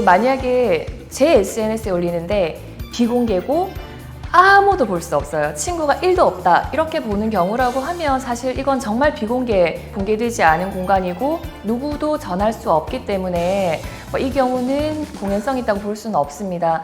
만약에 제 SNS에 올리는데 비공개고 아무도 볼 수 없어요. 친구가 1도 없다. 이렇게 보는 경우라고 하면 사실 이건 정말 공개되지 않은 공간이고 누구도 전할 수 없기 때문에 이 경우는 공연성 있다고 볼 수는 없습니다.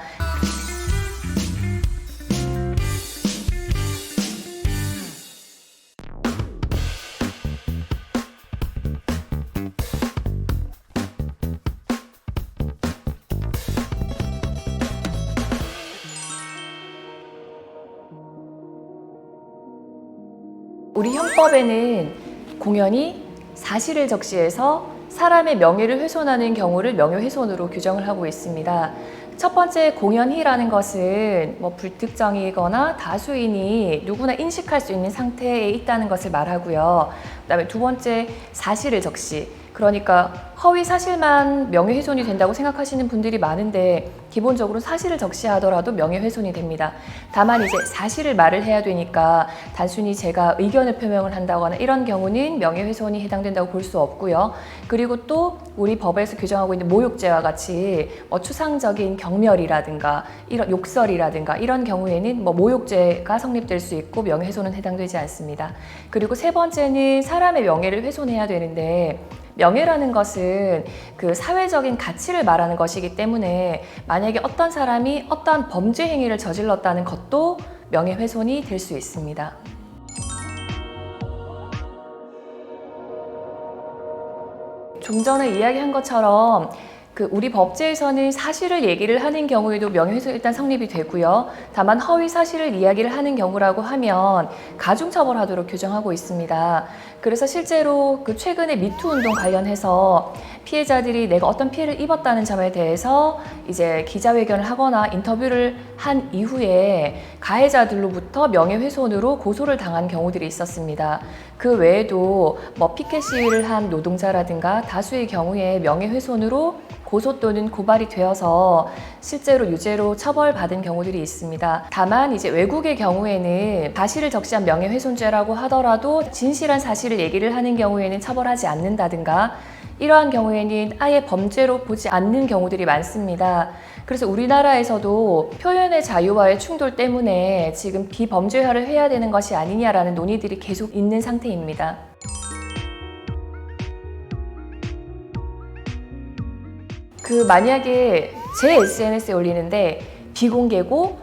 우리 형법에는 공연이 사실을 적시해서 사람의 명예를 훼손하는 경우를 명예훼손으로 규정을 하고 있습니다. 첫 번째, 공연희라는 것은 불특정이거나 다수인이 누구나 인식할 수 있는 상태에 있다는 것을 말하고요. 그다음에 두 번째, 사실을 적시. 그러니까 허위 사실만 명예훼손이 된다고 생각하시는 분들이 많은데 기본적으로 사실을 적시하더라도 명예훼손이 됩니다. 다만 이제 사실을 말을 해야 되니까 단순히 제가 의견을 표명을 한다거나 이런 경우는 명예훼손이 해당된다고 볼 수 없고요. 그리고 또 우리 법에서 규정하고 있는 모욕죄와 같이 추상적인 경멸이라든가 이런 욕설이라든가 이런 경우에는 모욕죄가 성립될 수 있고 명예훼손은 해당되지 않습니다. 그리고 세 번째는 사람의 명예를 훼손해야 되는데 명예라는 것은 그 사회적인 가치를 말하는 것이기 때문에 만약에 어떤 사람이 어떠한 범죄 행위를 저질렀다는 것도 명예훼손이 될 수 있습니다. 좀 전에 이야기한 것처럼 우리 법제에서는 사실을 얘기를 하는 경우에도 명예훼손 일단 성립이 되고요. 다만 허위 사실을 이야기를 하는 경우라고 하면 가중처벌하도록 규정하고 있습니다. 그래서 실제로 최근에 미투 운동 관련해서 피해자들이 내가 어떤 피해를 입었다는 점에 대해서 이제 기자회견을 하거나 인터뷰를 한 이후에 가해자들로부터 명예훼손으로 고소를 당한 경우들이 있었습니다. 그 외에도 피켓 시위를 한 노동자라든가 다수의 경우에 명예훼손으로 고소 또는 고발이 되어서 실제로 유죄로 처벌받은 경우들이 있습니다. 다만 이제 외국의 경우에는 사실을 적시한 명예훼손죄라고 하더라도 진실한 사실을 얘기를 하는 경우에는 처벌하지 않는다든가 이러한 경우에는 아예 범죄로 보지 않는 경우들이 많습니다. 그래서 우리나라에서도 표현의 자유와의 충돌 때문에 지금 비범죄화를 해야 되는 것이 아니냐라는 논의들이 계속 있는 상태입니다. 만약에 제 SNS에 올리는데 비공개고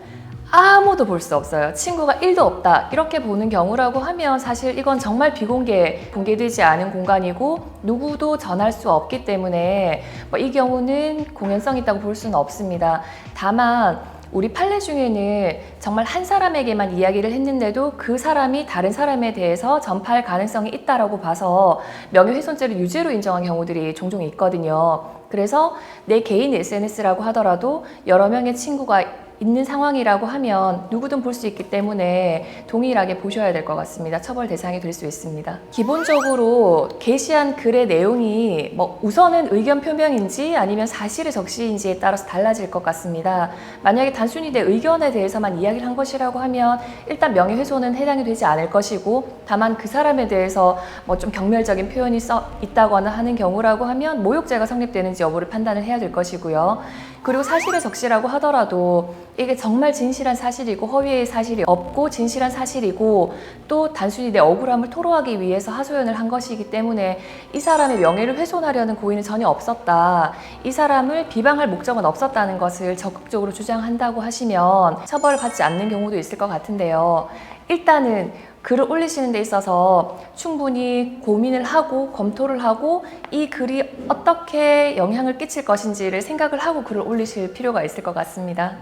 아무도 볼 수 없어요. 친구가 1도 없다. 이렇게 보는 경우라고 하면 사실 이건 정말 공개되지 않은 공간이고 누구도 전할 수 없기 때문에 이 경우는 공연성 있다고 볼 수는 없습니다. 다만 우리 판례 중에는 정말 한 사람에게만 이야기를 했는데도 그 사람이 다른 사람에 대해서 전파할 가능성이 있다라고 봐서 명예훼손죄를 유죄로 인정한 경우들이 종종 있거든요. 그래서 내 개인 SNS라고 하더라도 여러 명의 친구가 있는 상황이라고 하면 누구든 볼 수 있기 때문에 동일하게 보셔야 될 것 같습니다. 처벌 대상이 될 수 있습니다. 기본적으로 게시한 글의 내용이 우선은 의견 표명인지 아니면 사실의 적시인지에 따라서 달라질 것 같습니다. 만약에 단순히 내 의견에 대해서만 이야기를 한 것이라고 하면 일단 명예훼손은 해당이 되지 않을 것이고 다만 그 사람에 대해서 좀 경멸적인 표현이 있다거나 하는 경우라고 하면 모욕죄가 성립되는지 여부를 판단을 해야 될 것이고요. 그리고 사실의 적시라고 하더라도 이게 정말 진실한 사실이고 허위의 사실이 없고 진실한 사실이고 또 단순히 내 억울함을 토로하기 위해서 하소연을 한 것이기 때문에 이 사람의 명예를 훼손하려는 고의는 전혀 없었다. 이 사람을 비방할 목적은 없었다는 것을 적극적으로 주장한다고 하시면 처벌을 받지 않는 경우도 있을 것 같은데요. 일단은 글을 올리시는 데 있어서 충분히 고민을 하고 검토를 하고 이 글이 어떻게 영향을 끼칠 것인지를 생각을 하고 글을 올리실 필요가 있을 것 같습니다.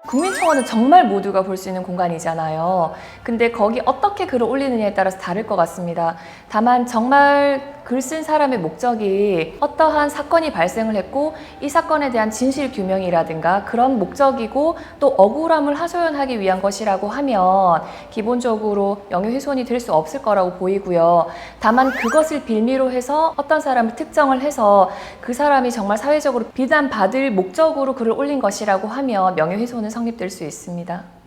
국민청원은 정말 모두가 볼 수 있는 공간이잖아요. 근데 거기 어떻게 글을 올리느냐에 따라서 다를 것 같습니다. 다만 정말 글 쓴 사람의 목적이 어떠한 사건이 발생을 했고 이 사건에 대한 진실 규명이라든가 그런 목적이고 또 억울함을 하소연하기 위한 것이라고 하면 기본적으로 명예훼손이 될 수 없을 거라고 보이고요. 다만 그것을 빌미로 해서 어떤 사람을 특정을 해서 그 사람이 정말 사회적으로 비난받을 목적으로 글을 올린 것이라고 하면 명예훼손은 성립될 수 있습니다.